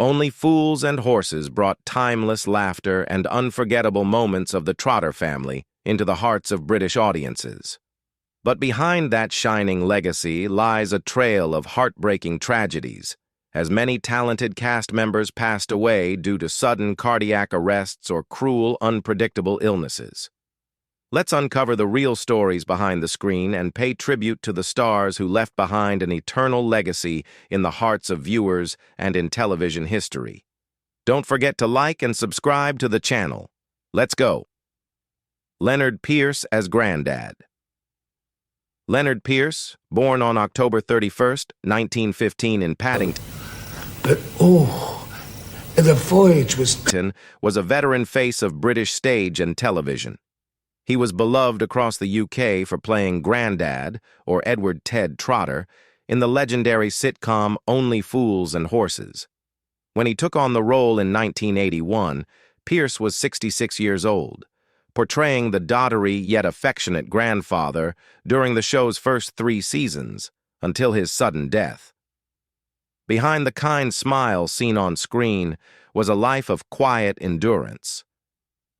Only Fools and Horses brought timeless laughter and unforgettable moments of the Trotter family into the hearts of British audiences. But behind that shining legacy lies a trail of heartbreaking tragedies, as many talented cast members passed away due to sudden cardiac arrests or cruel, unpredictable illnesses. Let's uncover the real stories behind the screen and pay tribute to the stars who left behind an eternal legacy in the hearts of viewers and in television history. Don't forget to like and subscribe to the channel. Let's go. Leonard Pearce as Granddad. Leonard Pearce, born on October 31st, 1915 in Paddington, the voyage was a veteran face of British stage and television. He was beloved across the UK for playing Granddad, or Edward Ted Trotter, in the legendary sitcom Only Fools and Horses. When he took on the role in 1981, Pearce was 66 years old, portraying the dottery yet affectionate grandfather during the show's first 3 seasons, until his sudden death. Behind the kind smile seen on screen was a life of quiet endurance.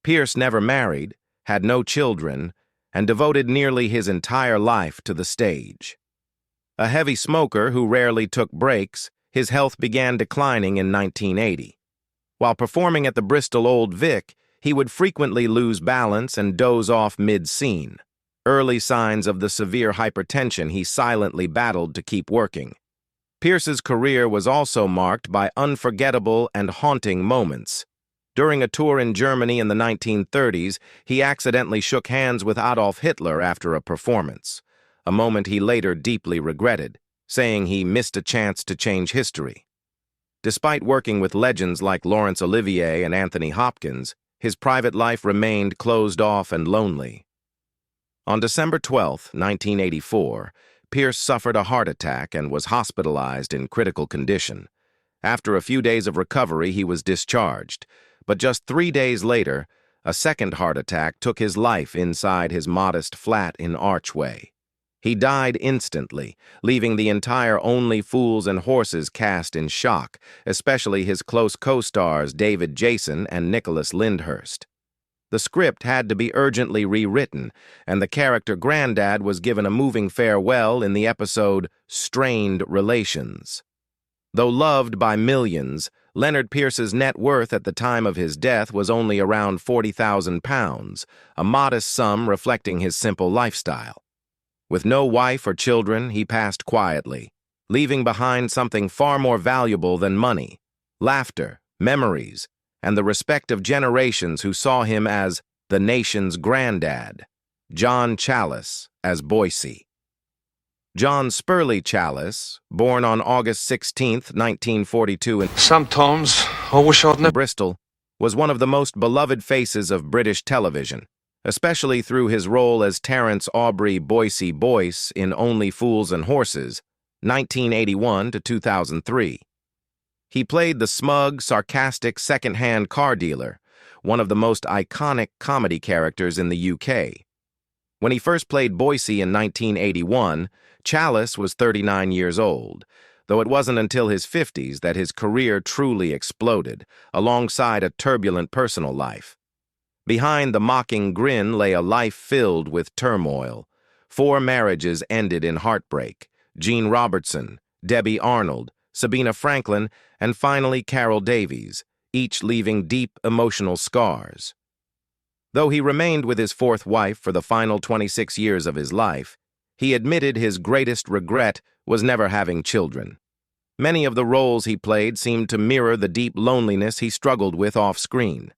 Pearce never married, had no children, and devoted nearly his entire life to the stage. A heavy smoker who rarely took breaks, his health began declining in 1980. While performing at the Bristol Old Vic, he would frequently lose balance and doze off mid-scene, early signs of the severe hypertension he silently battled to keep working. Pearce's career was also marked by unforgettable and haunting moments. During a tour in Germany in the 1930s, he accidentally shook hands with Adolf Hitler after a performance, a moment he later deeply regretted, saying he missed a chance to change history. Despite working with legends like Laurence Olivier and Anthony Hopkins, his private life remained closed off and lonely. On December 12, 1984, Pearce suffered a heart attack and was hospitalized in critical condition. After a few days of recovery, he was discharged. But just 3 days later, a second heart attack took his life inside his modest flat in Archway. He died instantly, leaving the entire Only Fools and Horses cast in shock, especially his close co-stars David Jston and Nicholas Lyndhurst. The script had to be urgently rewritten, and the character Granddad was given a moving farewell in the episode Strained Relations. Though loved by millions, Leonard Pearce's net worth at the time of his death was only around £40,000, a modest sum reflecting his simple lifestyle. With no wife or children, he passed quietly, leaving behind something far more valuable than money: laughter, memories, and the respect of generations who saw him as the nation's granddad. John Chalice as Boisey. John Spurley Chalice, born on August 16, 1942 in Sometimes I wish I'd never... Bristol, was one of the most beloved faces of British television, especially through his role as Terence Aubrey Boisey Boyce in Only Fools and Horses, 1981 to 2003. He played the smug, sarcastic second-hand car dealer, one of the most iconic comedy characters in the UK. When he first played Boisey in 1981, Chalice was 39 years old, though it wasn't until his 50s that his career truly exploded, alongside a turbulent personal life. Behind the mocking grin lay a life filled with turmoil. 4 marriages ended in heartbreak: Jean Robertson, Debbie Arnold, Sabina Franklin, and finally Carol Davies, each leaving deep emotional scars. Though he remained with his 4th wife for the final 26 years of his life, he admitted his greatest regret was never having children. Many of the roles he played seemed to mirror the deep loneliness he struggled with off-screen.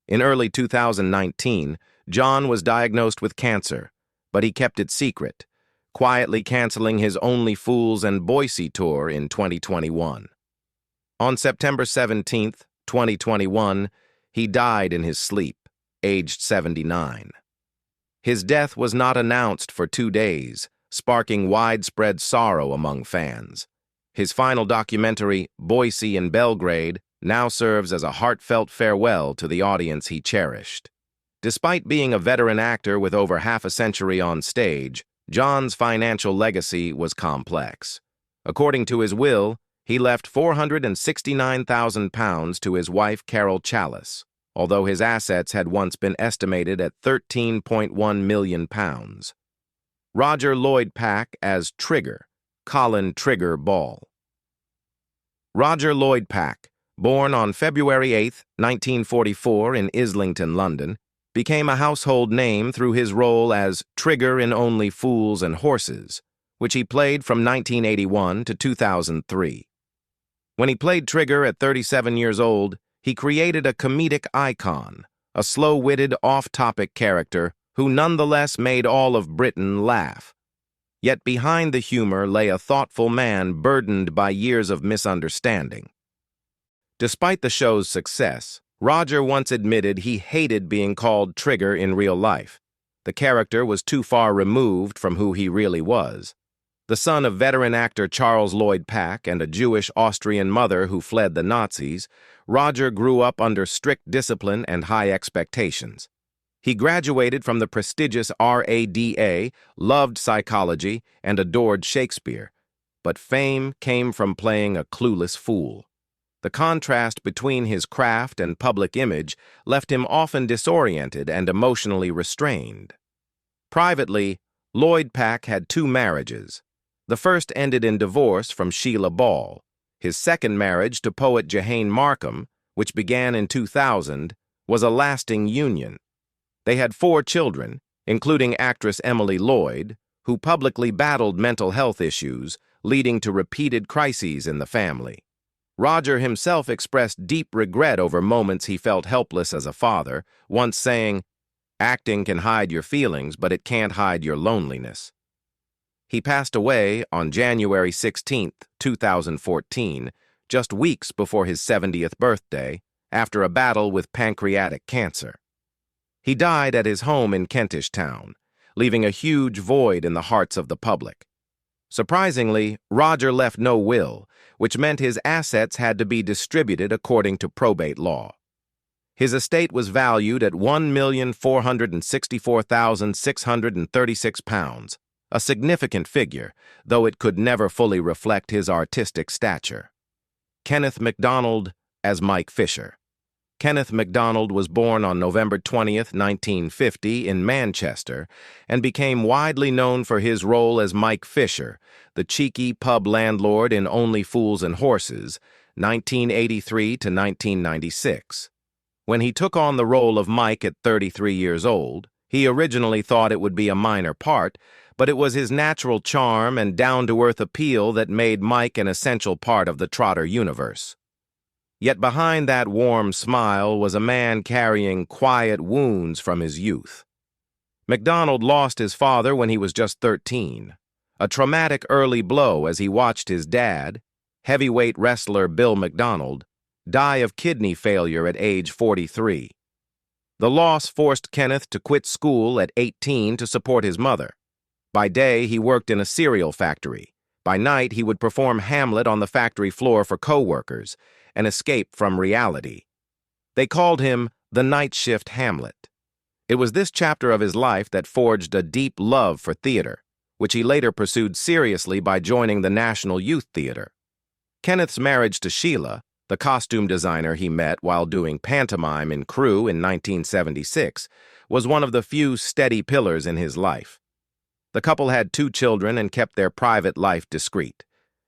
In early 2019, John was diagnosed with cancer, but he kept it secret, quietly canceling his Only Fools and Boisey tour in 2021. On September 17, 2021, he died in his sleep, aged 79. His death was not announced for 2 days, sparking widespread sorrow among fans. His final documentary, Boisey in Belgrade, now serves as a heartfelt farewell to the audience he cherished. Despite being a veteran actor with over half a century on stage, John's financial legacy was complex. According to his will, He left £469,000 to his wife Carol Chalice, although his assets had once been estimated at £13.1 million. Roger Lloyd Pack as Trigger, Colin Trigger Ball. Roger Lloyd Pack, born on February 8, 1944 in Islington, London, became a household name through his role as Trigger in Only Fools and Horses, which he played from 1981 to 2003. When he played Trigger at 37 years old, he created a comedic icon, a slow-witted, off-topic character who nonetheless made all of Britain laugh. Yet behind the humor lay a thoughtful man burdened by years of misunderstanding. Despite the show's success, Roger once admitted he hated being called Trigger in real life. The character was too far removed from who he really was. The son of veteran actor Charles Lloyd Pack and a Jewish Austrian mother who fled the Nazis, Roger grew up under strict discipline and high expectations. He graduated from the prestigious RADA, loved psychology, and adored Shakespeare, but fame came from playing a clueless fool. The contrast between his craft and public image left him often disoriented and emotionally restrained. Privately, Lloyd Pack had 2 marriages. The first ended in divorce from Sheila Ball. His second marriage to poet Jehane Markham, which began in 2000, was a lasting union. They had 4 children, including actress Emily Lloyd, who publicly battled mental health issues, leading to repeated crises in the family. Roger himself expressed deep regret over moments he felt helpless as a father, once saying, "Acting can hide your feelings, but it can't hide your loneliness." He passed away on January 16, 2014, just weeks before his 70th birthday, after a battle with pancreatic cancer. He died at his home in Kentish Town, leaving a huge void in the hearts of the public. Surprisingly, Roger left no will, which meant his assets had to be distributed according to probate law. His estate was valued at £1,464,636, a significant figure, though it could never fully reflect his artistic stature. Kenneth Macdonald as Mike Fisher. Kenneth Macdonald was born on November 20, 1950, in Manchester, and became widely known for his role as Mike Fisher, the cheeky pub landlord in Only Fools and Horses, 1983 to 1996. When he took on the role of Mike at 33 years old, he originally thought it would be a minor part, but it was his natural charm and down-to-earth appeal that made Mike an essential part of the Trotter universe. Yet behind that warm smile was a man carrying quiet wounds from his youth. Macdonald lost his father when he was just 13, a traumatic early blow as he watched his dad, heavyweight wrestler Bill Macdonald, die of kidney failure at age 43. The loss forced Kenneth to quit school at 18 to support his mother. By day, he worked in a cereal factory. By night, he would perform Hamlet on the factory floor for co-workers, an escape from reality. They called him the night shift Hamlet. It was this chapter of his life that forged a deep love for theater, which he later pursued seriously by joining the National Youth Theater. Kenneth's marriage to Sheila, the costume designer he met while doing pantomime in Crewe in 1976, was one of the few steady pillars in his life. The couple had 2 children and kept their private life discreet.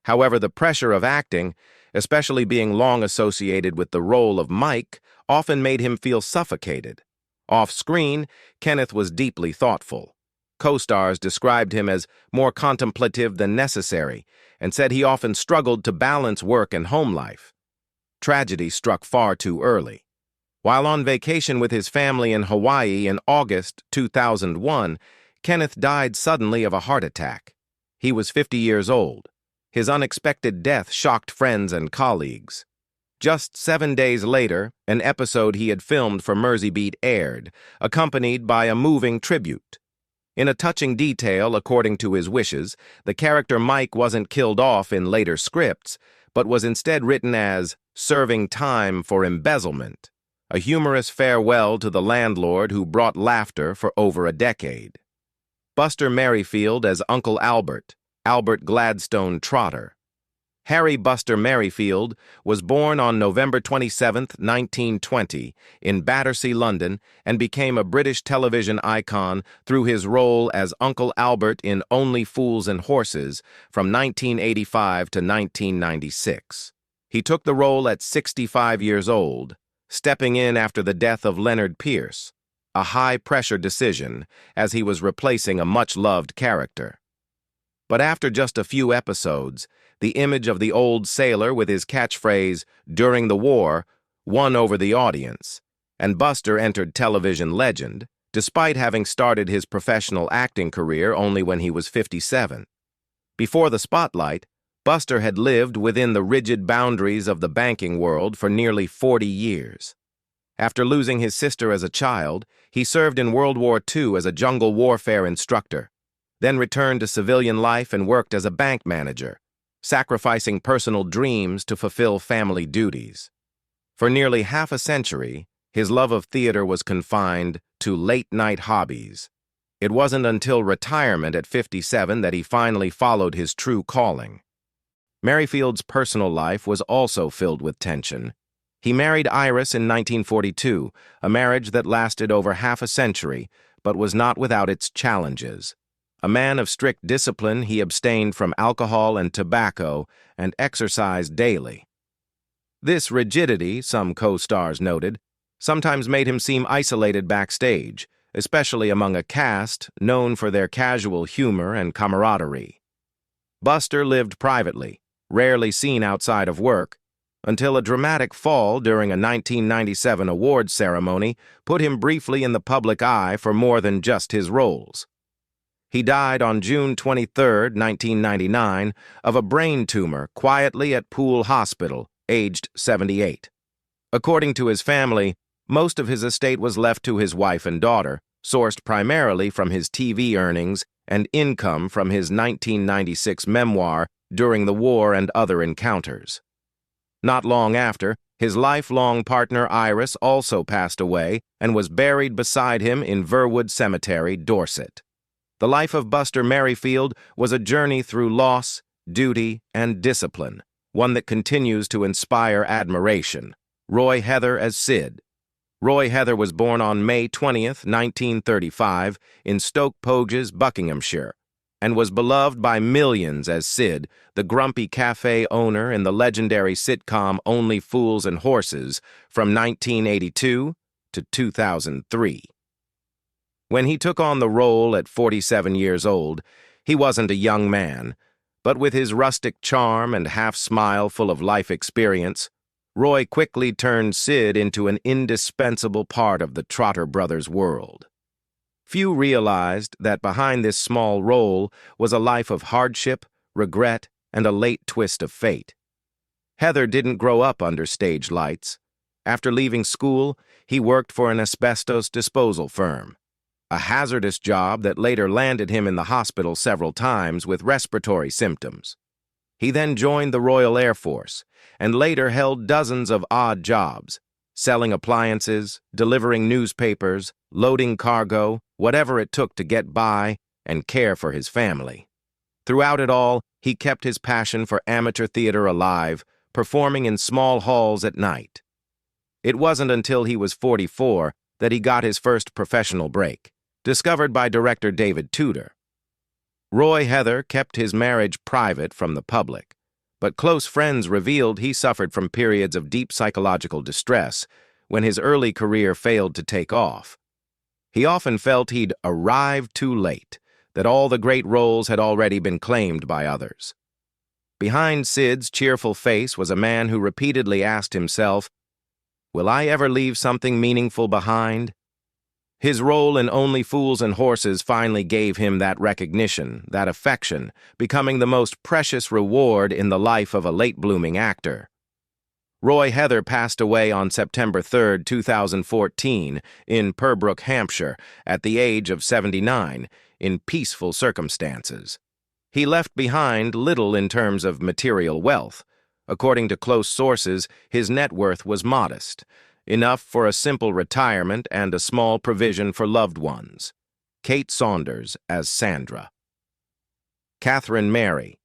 However, the pressure of acting, especially being long associated with the role of Mike, often made him feel suffocated. Off-screen, Kenneth was deeply thoughtful. Co-stars described him as more contemplative than necessary and said he often struggled to balance work and home life. Tragedy struck far too early. While on vacation with his family in Hawaii in August 2001, Kenneth died suddenly of a heart attack. He was 50 years old. His unexpected death shocked friends and colleagues. Just 7 days later, an episode he had filmed for Merseybeat aired, accompanied by a moving tribute. In a touching detail, according to his wishes, the character Mike wasn't killed off in later scripts, but was instead written as serving time for embezzlement, a humorous farewell to the landlord who brought laughter for over a decade. Buster Maryfield as Uncle Albert, Albert Gladstone Trotter. Harry Buster Maryfield was born on November 27, 1920, in Battersea, London, and became a British television icon through his role as Uncle Albert in Only Fools and Horses from 1985 to 1996. He took the role at 65 years old, stepping in after the death of Leonard Pierce, a high-pressure decision as he was replacing a much-loved character. But after just a few episodes, the image of the old sailor with his catchphrase, "During the war," won over the audience, and Buster entered television legend, despite having started his professional acting career only when he was 57. Before the spotlight, Buster had lived within the rigid boundaries of the banking world for nearly 40 years. After losing his sister as a child, he served in World War II as a jungle warfare instructor, then returned to civilian life and worked as a bank manager, sacrificing personal dreams to fulfill family duties. For nearly half a century, his love of theater was confined to late-night hobbies. It wasn't until retirement at 57 that he finally followed his true calling. Maryfield's personal life was also filled with tension. He married Iris in 1942, a marriage that lasted over half a century, but was not without its challenges. A man of strict discipline, he abstained from alcohol and tobacco and exercised daily. This rigidity, some co-stars noted, sometimes made him seem isolated backstage, especially among a cast known for their casual humor and camaraderie. Buster lived privately, rarely seen outside of work, until a dramatic fall during a 1997 awards ceremony put him briefly in the public eye for more than just his roles. He died on June 23, 1999, of a brain tumor quietly at Poole Hospital, aged 78. According to his family, most of his estate was left to his wife and daughter, sourced primarily from his TV earnings and income from his 1996 memoir, During the War and Other Encounters. Not long after, his lifelong partner Iris also passed away and was buried beside him in Verwood Cemetery, Dorset. The life of Buster Maryfield was a journey through loss, duty, and discipline, one that continues to inspire admiration. Roy Heather as Sid. Roy Heather was born on May 20, 1935, in Stoke Poges, Buckinghamshire, and was beloved by millions as Sid, the grumpy cafe owner in the legendary sitcom Only Fools and Horses from 1982 to 2003. When he took on the role at 47 years old, he wasn't a young man, but with his rustic charm and half-smile full of life experience, Roy quickly turned Sid into an indispensable part of the Trotter brothers' world. Few realized that behind this small role was a life of hardship, regret, and a late twist of fate. Heather didn't grow up under stage lights. After leaving school, he worked for an asbestos disposal firm, a hazardous job that later landed him in the hospital several times with respiratory symptoms. He then joined the Royal Air Force and later held dozens of odd jobs, selling appliances, delivering newspapers, loading cargo, whatever it took to get by and care for his family. Throughout it all, he kept his passion for amateur theater alive, performing in small halls at night. It wasn't until he was 44 that he got his first professional break, discovered by director David Tudor. Roy Heather kept his marriage private from the public, but close friends revealed he suffered from periods of deep psychological distress when his early career failed to take off. He often felt he'd arrived too late, that all the great roles had already been claimed by others. Behind Sid's cheerful face was a man who repeatedly asked himself, "Will I ever leave something meaningful behind?" His role in Only Fools and Horses finally gave him that recognition, that affection, becoming the most precious reward in the life of a late-blooming actor. Roy Heather passed away on September 3, 2014, in Pembroke, Hampshire, at the age of 79, in peaceful circumstances. He left behind little in terms of material wealth. According to close sources, his net worth was modest, enough for a simple retirement and a small provision for loved ones. Kate Saunders as Sandra. Catherine Mary.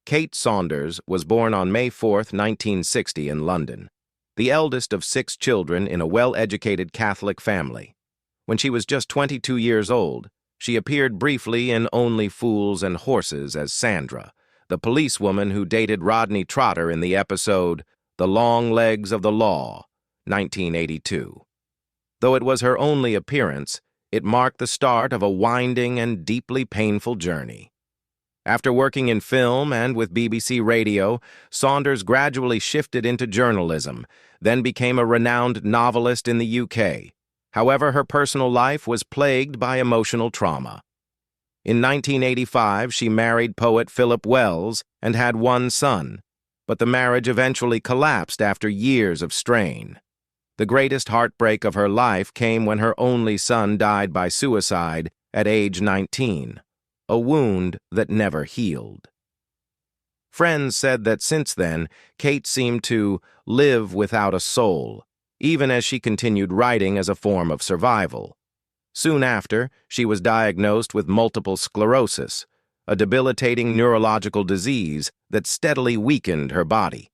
Kate Saunders was born on May 4, 1960 in London, the eldest of 6 children in a well-educated Catholic family. When she was just 22 years old, she appeared briefly in Only Fools and Horses as Sandra, the policewoman who dated Rodney Trotter in the episode The Long Legs of the Law, 1982. Though it was her only appearance, it marked the start of a winding and deeply painful journey. After working in film and with BBC Radio, Saunders gradually shifted into journalism, then became a renowned novelist in the UK. However, her personal life was plagued by emotional trauma. In 1985, she married poet Philip Wells and had 1 son, but the marriage eventually collapsed after years of strain. The greatest heartbreak of her life came when her only son died by suicide at age 19, a wound that never healed. Friends said that since then, Kate seemed to live without a soul, even as she continued writing as a form of survival. Soon after, she was diagnosed with multiple sclerosis, a debilitating neurological disease that steadily weakened her body.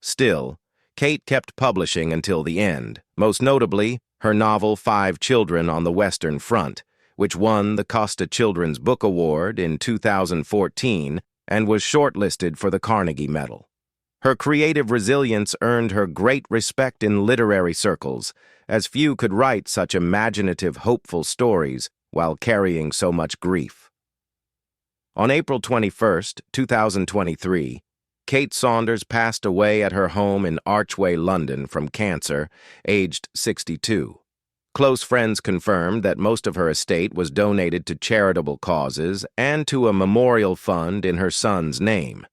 Still, Kate kept publishing until the end, most notably her novel 5 Children on the Western Front, which won the Costa Children's Book Award in 2014 and was shortlisted for the Carnegie Medal. Her creative resilience earned her great respect in literary circles, as few could write such imaginative, hopeful stories while carrying so much grief. On April 21, 2023, Kate Saunders passed away at her home in Archway, London, from cancer, aged 62. Close friends confirmed that most of her estate was donated to charitable causes and to a memorial fund in her son's name.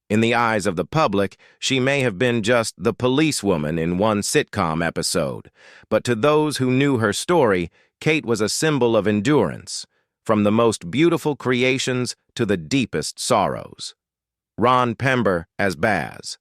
In the eyes of the public, she may have been just the policewoman in one sitcom episode, but to those who knew her story, Kate was a symbol of endurance, from the most beautiful creations to the deepest sorrows. Ron Pember as Baz.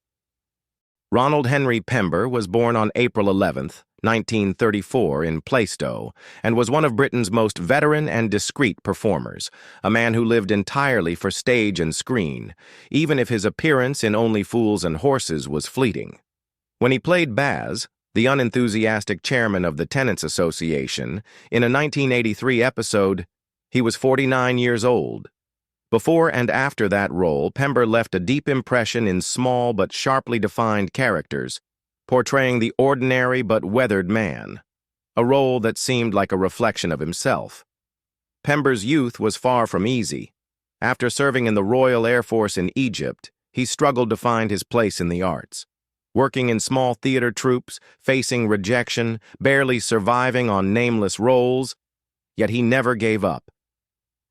Ronald Henry Pember was born on April 11, 1934, in Plaistow, and was one of Britain's most veteran and discreet performers, a man who lived entirely for stage and screen, even if his appearance in Only Fools and Horses was fleeting. When he played Baz, the unenthusiastic chairman of the Tenants Association, in a 1983 episode, he was 49 years old. Before and after that role, Pember left a deep impression in small but sharply defined characters, portraying the ordinary but weathered man, a role that seemed like a reflection of himself. Pember's youth was far from easy. After serving in the Royal Air Force in Egypt, he struggled to find his place in the arts. Working in small theater troupes, facing rejection, barely surviving on nameless roles, yet he never gave up.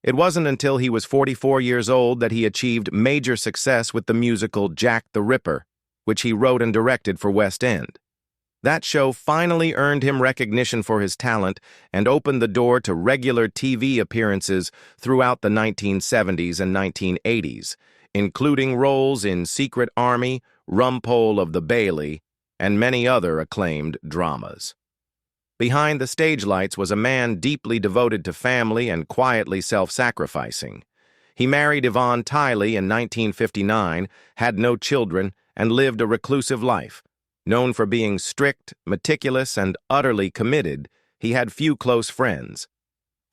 It wasn't until he was 44 years old that he achieved major success with the musical Jack the Ripper, which he wrote and directed for West End. That show finally earned him recognition for his talent and opened the door to regular TV appearances throughout the 1970s and 1980s, including roles in Secret Army, Rumpole of the Bailey, and many other acclaimed dramas. Behind the stage lights was a man deeply devoted to family and quietly self-sacrificing. He married Yvonne Tiley in 1959, had no children, and lived a reclusive life. Known for being strict, meticulous, and utterly committed, he had few close friends.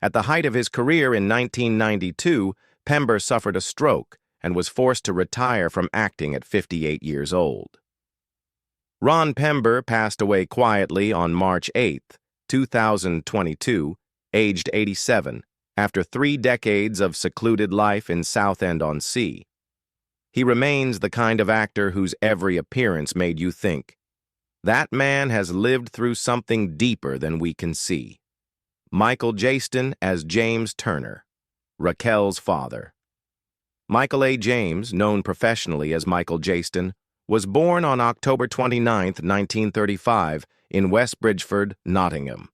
At the height of his career in 1992, Pember suffered a stroke and was forced to retire from acting at 58 years old. Ron Pember passed away quietly on March 8, 2022, aged 87, after 3 decades of secluded life in Southend-on-Sea. He remains the kind of actor whose every appearance made you think, that man has lived through something deeper than we can see. Michael Jston as James Turner, Raquel's father. Michael A. James, known professionally as Michael Jston, was born on October 29, 1935, in West Bridgford, Nottingham.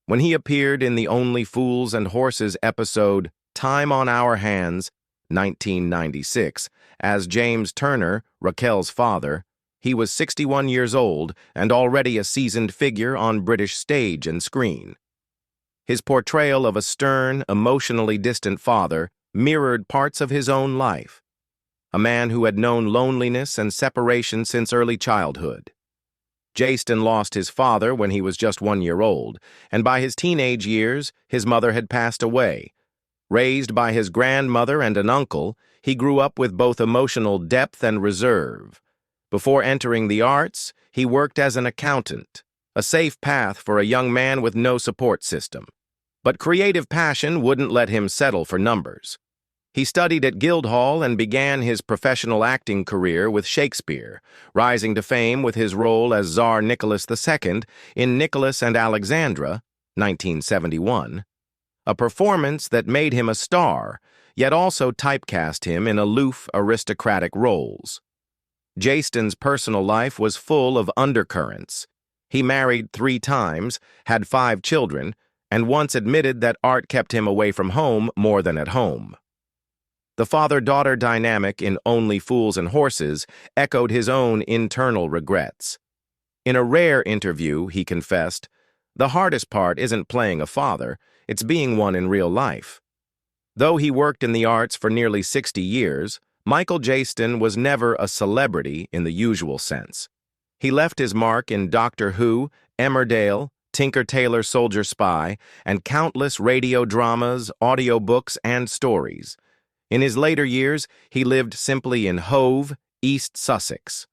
When he appeared in the Only Fools and Horses episode Time on Our Hands, 1996, as James Turner, Raquel's father, he was 61 years old and already a seasoned figure on British stage and screen. His portrayal of a stern, emotionally distant father mirrored parts of his own life. a man who had known loneliness and separation since early childhood. Jston lost his father when he was just 1 year old, and by his teenage years, his mother had passed away. Raised by his grandmother and an uncle, he grew up with both emotional depth and reserve. Before entering the arts, he worked as an accountant, a safe path for a young man with no support system. But creative passion wouldn't let him settle for numbers. He studied at Guildhall and began his professional acting career with Shakespeare, rising to fame with his role as Tsar Nicholas II in Nicholas and Alexandra, 1971, a performance that made him a star, yet also typecast him in aloof, aristocratic roles. Jston's personal life was full of undercurrents. He married 3 times, had 5 children, and once admitted that art kept him away from home more than at home. The father-daughter dynamic in Only Fools and Horses echoed his own internal regrets. In a rare interview, he confessed, "The hardest part isn't playing a father, it's being one in real life." Though he worked in the arts for nearly 60 years, Michael Jston was never a celebrity in the usual sense. He left his mark in Doctor Who, Emmerdale, Tinker Tailor Soldier Spy, and countless radio dramas, audiobooks, and stories. In his later years, he lived simply in Hove, East Sussex.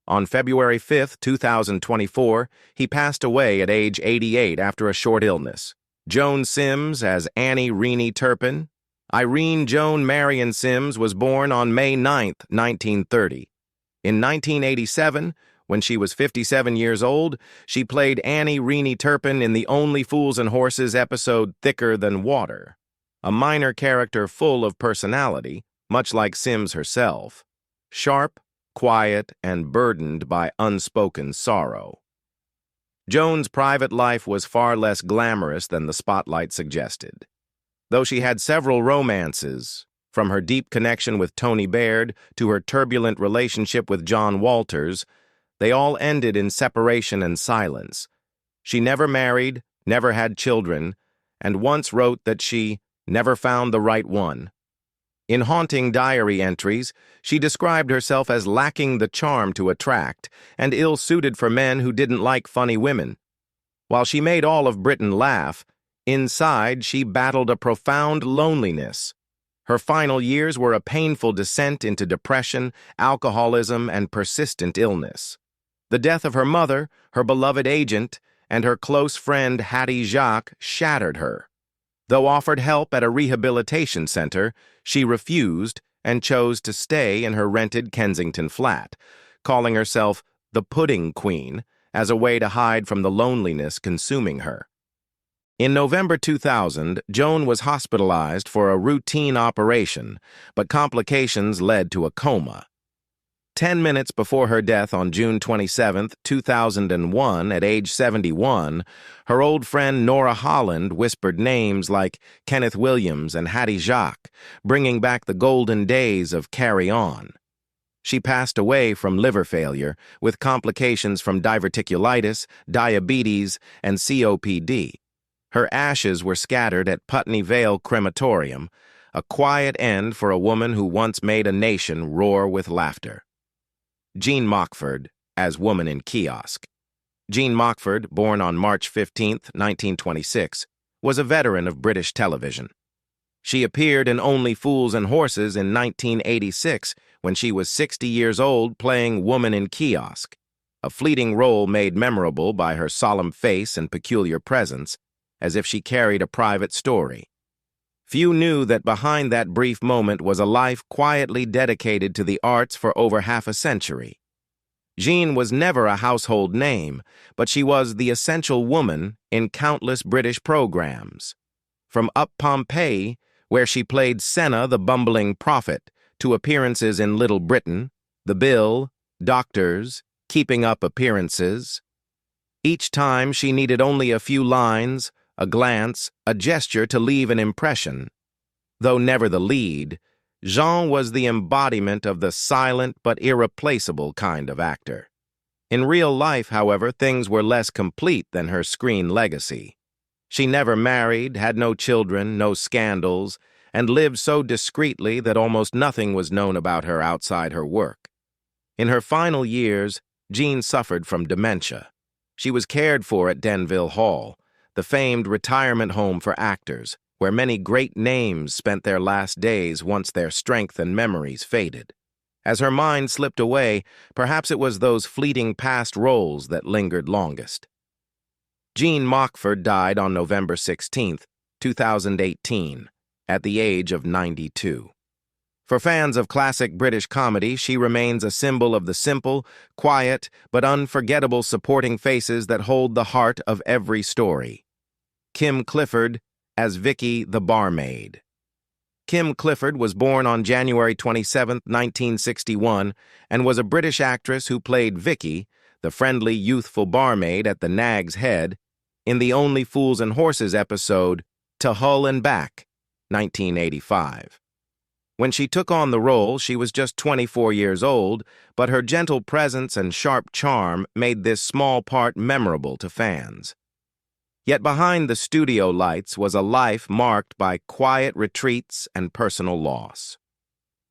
On February 5, 2024, he passed away at age 88 after a short illness. Joan Sims as Annie Reneie Turpin. Irene Joan Marion Sims was born on May 9, 1930. In 1987, when she was 57 years old, she played Annie Reneie Turpin in the Only Fools and Horses episode Thicker Than Water, a minor character full of personality, much like Sims herself, sharp, quiet, and burdened by unspoken sorrow. Joan's private life was far less glamorous than the spotlight suggested. Though she had several romances, from her deep connection with Tony Baird to her turbulent relationship with John Walters, they all ended in separation and silence. She never married, never had children, and once wrote that she never found the right one. In haunting diary entries, she described herself as lacking the charm to attract and ill-suited for men who didn't like funny women. While she made all of Britain laugh, inside she battled a profound loneliness. Her final years were a painful descent into depression, alcoholism, and persistent illness. The death of her mother, her beloved agent, and her close friend Hattie Jacques shattered her. Though offered help at a rehabilitation center, she refused and chose to stay in her rented Kensington flat, calling herself the Pudding Queen as a way to hide from the loneliness consuming her. In November 2000, Joan was hospitalized for a routine operation, but complications led to a coma. 10 minutes before her death on June 27, 2001, at age 71, her old friend Nora Holland whispered names like Kenneth Williams and Hattie Jacques, bringing back the golden days of Carry On. She passed away from liver failure, with complications from diverticulitis, diabetes, and COPD. Her ashes were scattered at Putney Vale Crematorium, a quiet end for a woman who once made a nation roar with laughter. Jean Mockford, as Woman in Kiosk. Jean Mockford, born on March 15, 1926, was a veteran of British television. She appeared in Only Fools and Horses in 1986 when she was 60 years old playing Woman in Kiosk, a fleeting role made memorable by her solemn face and peculiar presence, as if she carried a private story. Few knew that behind that brief moment was a life quietly dedicated to the arts for over half a century. Jean was never a household name, but she was the essential woman in countless British programs. From Up Pompeii, where she played Senna the bumbling prophet, to appearances in Little Britain, The Bill, Doctors, Keeping Up Appearances. Each time she needed only a few lines, a glance, a gesture to leave an impression. Though never the lead, Jean was the embodiment of the silent but irreplaceable kind of actor. In real life, however, things were less complete than her screen legacy. She never married, had no children, no scandals, and lived so discreetly that almost nothing was known about her outside her work. In her final years, Jean suffered from dementia. She was cared for at Denville Hall, the famed retirement home for actors, where many great names spent their last days once their strength and memories faded. As her mind slipped away, perhaps it was those fleeting past roles that lingered longest. Jean Mockford died on November 16, 2018, at the age of 92. For fans of classic British comedy, she remains a symbol of the simple, quiet, but unforgettable supporting faces that hold the heart of every story. Kim Clifford as Vicky the Barmaid. Kim Clifford was born on January 27, 1961, and was a British actress who played Vicky, the friendly, youthful barmaid at the Nag's Head, in the Only Fools and Horses episode To Hull and Back, 1985. When she took on the role, she was just 24 years old, but her gentle presence and sharp charm made this small part memorable to fans. Yet behind the studio lights was a life marked by quiet retreats and personal loss.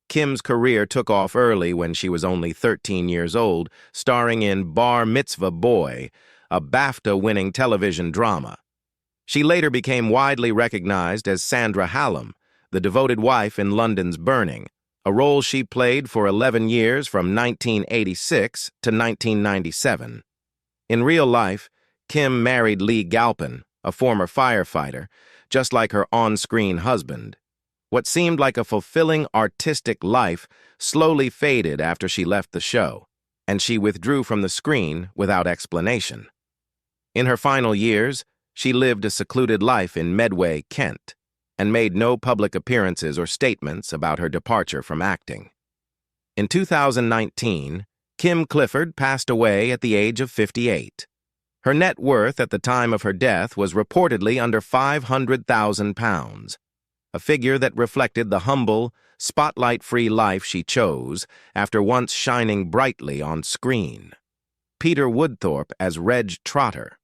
Kim's career took off early when she was only 13 years old, starring in Bar Mitzvah Boy, a BAFTA-winning television drama. She later became widely recognized as Sandra Hallam, the devoted wife in London's Burning, a role she played for 11 years from 1986 to 1997. In real life, Kim married Lee Galpin, a former firefighter, just like her on-screen husband. What seemed like a fulfilling artistic life slowly faded after she left the show, and she withdrew from the screen without explanation. In her final years, she lived a secluded life in Medway, Kent, and made no public appearances or statements about her departure from acting. In 2019, Kim Clifford passed away at the age of 58. Her net worth at the time of her death was reportedly under £500,000, a figure that reflected the humble, spotlight-free life she chose after once shining brightly on screen. Peter Woodthorpe as Reg Trotter.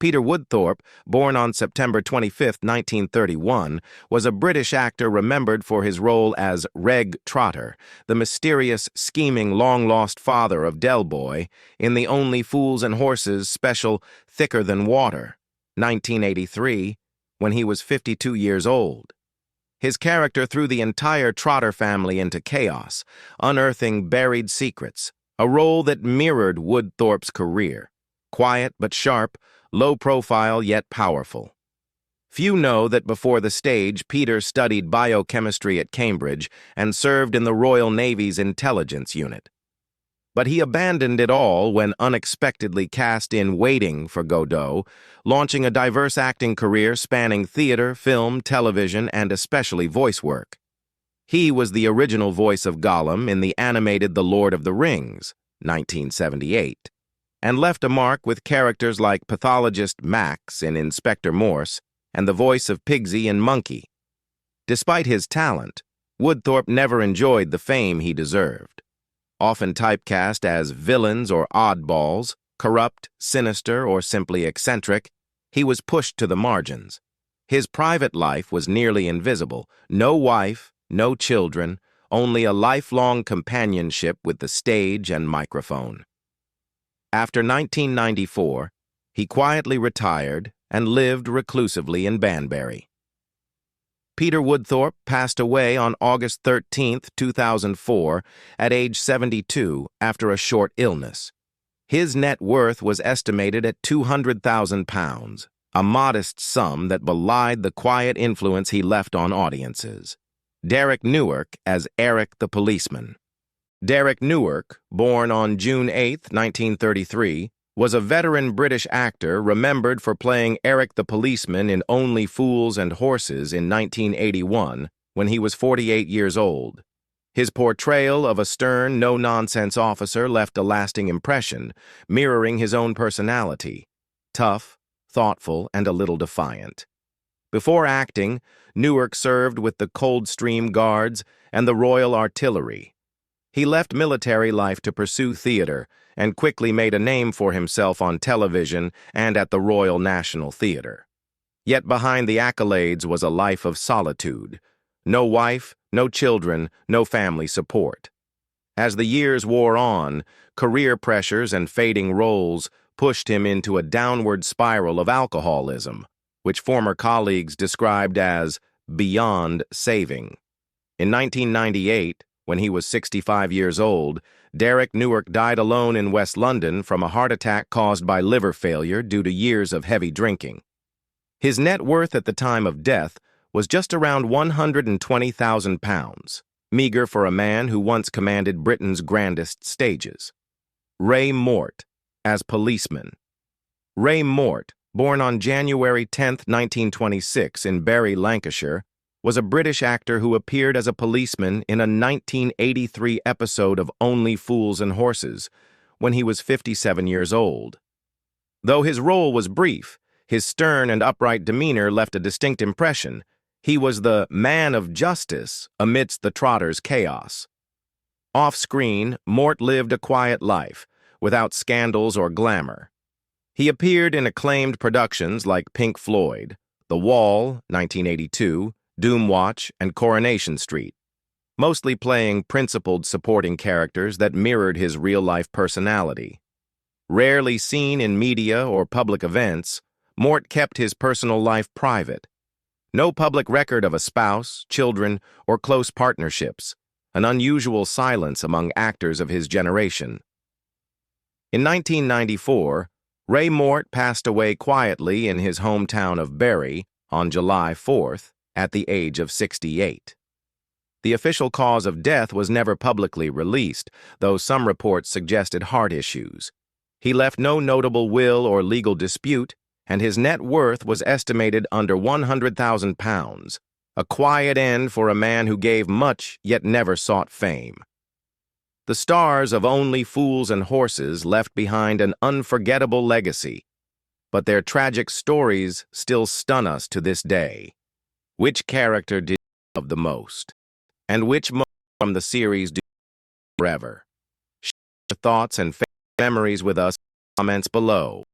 Peter Woodthorpe, born on September 25, 1931, was a British actor remembered for his role as Reg Trotter, the mysterious, scheming, long-lost father of Del Boy, in the Only Fools and Horses special Thicker Than Water, 1983, when he was 52 years old. His character threw the entire Trotter family into chaos, unearthing buried secrets, a role that mirrored Woodthorpe's career, quiet but sharp, low profile yet powerful. Few know that before the stage, Peter studied biochemistry at Cambridge and served in the Royal Navy's intelligence unit. But he abandoned it all when unexpectedly cast in Waiting for Godot, launching a diverse acting career spanning theater, film, television, and especially voice work. He was the original voice of Gollum in the animated The Lord of the Rings, 1978. And left a mark with characters like pathologist Max in Inspector Morse and the voice of Pigsy in Monkey. Despite his talent, Woodthorpe never enjoyed the fame he deserved. Often typecast as villains or oddballs, corrupt, sinister, or simply eccentric, he was pushed to the margins. His private life was nearly invisible. No wife, no children, only a lifelong companionship with the stage and microphone. After 1994, he quietly retired and lived reclusively in Banbury. Peter Woodthorpe passed away on August 13, 2004, at age 72 after a short illness. His net worth was estimated at £200,000, a modest sum that belied the quiet influence he left on audiences. Derek Newark as Eric the policeman. Derek Newark, born on June 8, 1933, was a veteran British actor remembered for playing Eric the policeman in Only Fools and Horses in 1981 when he was 48 years old. His portrayal of a stern, no-nonsense officer left a lasting impression, mirroring his own personality, tough, thoughtful, and a little defiant. Before acting, Newark served with the Coldstream Guards and the Royal Artillery. He left military life to pursue theater and quickly made a name for himself on television and at the Royal National Theatre. Yet behind the accolades was a life of solitude, No wife, no children, no family support. As the years wore on, career pressures and fading roles pushed him into a downward spiral of alcoholism, which former colleagues described as beyond saving. In 1998, when he was 65 years old, Derek Newark died alone in West London from a heart attack caused by liver failure due to years of heavy drinking. His net worth at the time of death was just around £120,000, meager for a man who once commanded Britain's grandest stages. Ray Mort, as policeman. Ray Mort, born on January 10, 1926 in Bury, Lancashire, was a British actor who appeared as a policeman in a 1983 episode of Only Fools and Horses when he was 57 years old. Though his role was brief, his stern and upright demeanor left a distinct impression. He was the man of justice amidst the Trotter's chaos. Off-screen, Mort lived a quiet life, without scandals or glamour. He appeared in acclaimed productions like Pink Floyd, The Wall, 1982, Doomwatch, and Coronation Street, mostly playing principled supporting characters that mirrored his real-life personality. Rarely seen in media or public events, Mort kept his personal life private. No public record of a spouse, children, or close partnerships, an unusual silence among actors of his generation. In 1994, Ray Mort passed away quietly in his hometown of Bury on July 4th at the age of 68. The official cause of death was never publicly released, though some reports suggested heart issues. He left no notable will or legal dispute, and his net worth was estimated under £100,000, a quiet end for a man who gave much yet never sought fame. The stars of Only Fools and Horses left behind an unforgettable legacy, but their tragic stories still stun us to this day. Which character did you love the most? And which moment from the series do you remember forever? Share your thoughts and memories with us in the comments below.